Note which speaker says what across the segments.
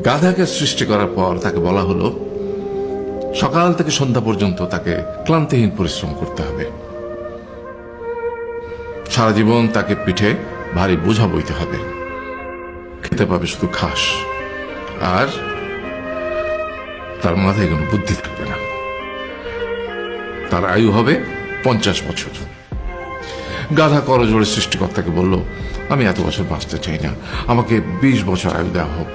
Speaker 1: গাধাকে সৃষ্টি করার পর তাকে বলা হলো সকাল থেকে সন্ধ্যা পর্যন্ত তাকে ক্লান্তিহীন পরিশ্রম করতে হবে, সারা জীবন তাকে পিঠে ভারী বোঝা বইতে হবে, খেতে পাবে শুধু ঘাস, আর তার মাথায় কোনো বুদ্ধি থাকবে না। তার আয়ু হবে 50 বছর। গাধা করজোড়ে সৃষ্টিকর্তাকে বলল, আমি এত বছর বাঁচতে চাই না, আমাকে 20 বছর আয়ু দেওয়া হোক।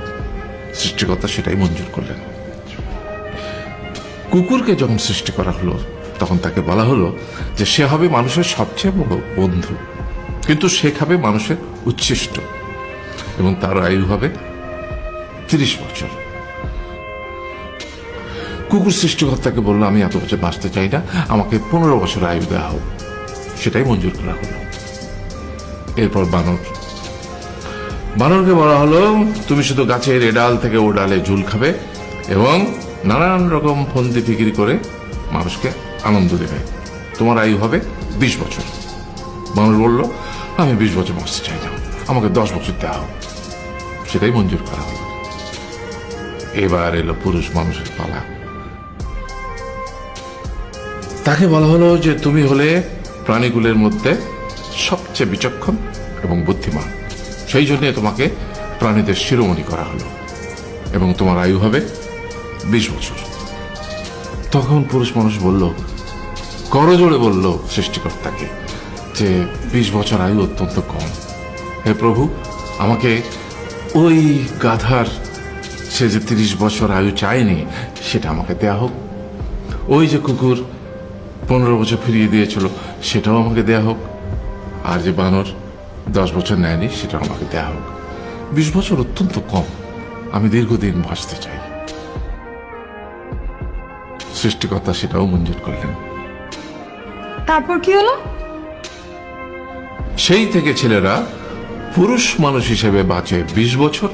Speaker 1: সৃষ্টিকর্তা সেটাই মঞ্জুর করলেন। কুকুরকে যখন সৃষ্টি করা হলো তখন তাকে বলা হলো যে সে হবে মানুষের সবচেয়ে বড় বন্ধু, কিন্তু সে খাবে মানুষের উচ্ছিষ্ট, এবং তার আয়ু হবে 30 বছর। কুকুর সৃষ্টিকর্তাকে বলল, আমি এত বছর বাঁচতে চাই না, আমাকে 15 বছর আয়ু দেওয়া হোক। সেটাই মঞ্জুর করা হলো। এরপর বানরকে বলা হলো, তুমি শুধু গাছের এ ডাল থেকে ও ডালে ঝুল খাবে এবং নানান রকম ফন্দি ফিকিরি করে মানুষকে আনন্দ দেবে, তোমার আয়ু হবে 20 বছর। বানর বলল, আমি 20 বছর বাঁচতে চাই না, আমাকে 10 বছর দেওয়া হোক। সেটাই মঞ্জুর করা হলো। এবার এলো পুরুষ মানুষের পালা। তাকে বলা হলো যে তুমি হলে প্রাণীগুলোর মধ্যে সবচেয়ে বিচক্ষণ এবং বুদ্ধিমান, সেই জন্য তোমাকে প্রাণীদের শিরোমণি করা হলো এবং তোমার আয়ু হবে 20 বছর। তখন পুরুষ মানুষ বলল, করজোড়ে বলল সৃষ্টিকর্তাকে যে 20 বছর আয়ু অত্যন্ত কম, হে প্রভু, আমাকে ওই গাধার সে যে 30 বছর আয়ু চায়নি সেটা আমাকে দেয়া হোক, ওই যে কুকুর 15 বছর ফিরিয়ে দিয়েছিল সেটাও আমাকে দেয়া হোক, আর যে বানর 10 বছর নেয়নি সেটাও আমাকে দেয়া হোক। 20 বছর অত্যন্ত কম, আমি দীর্ঘদিন বাঁচতে চাই। সৃষ্টিকর্তা সেটাও মঞ্জুর করলেন।
Speaker 2: তারপর কি হলো?
Speaker 1: সেই থেকে ছেলেরা পুরুষ মানুষ হিসেবে বাঁচে 20 বছর,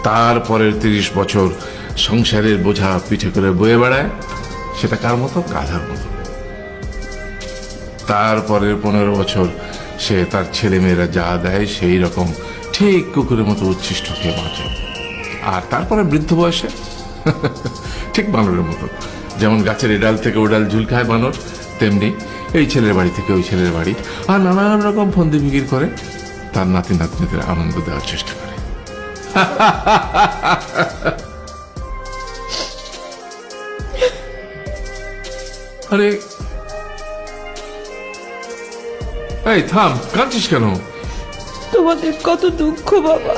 Speaker 1: তারপরের 30 বছর সংসারের বোঝা পিঠে করে বয়ে বেড়ায়, সেটা কার মতো? গাধার মতো। তারপরের 15 বছর সে তার ছেলে মেয়েরা যা দেয় সেই রকম ঠিক কুকুরের মতো উচ্ছিষ্ট খেয়ে বাঁচে। আর তারপরে বৃদ্ধ বয়সে ঠিক বানরের মতো, যেমন গাছের এডাল থেকে ওডাল ঝুল খায় বানর, তেমনি এই ছেলের বাড়ি থেকে ওই ছেলের বাড়ি আর নানান রকম ফন্দি ফিকির করে তার নাতি নাতনিদের আনন্দ দেওয়ার চেষ্টা করে। আরে এই থাম, কাঁদছিস কেন?
Speaker 2: তোমাদের কত দুঃখ বাবা।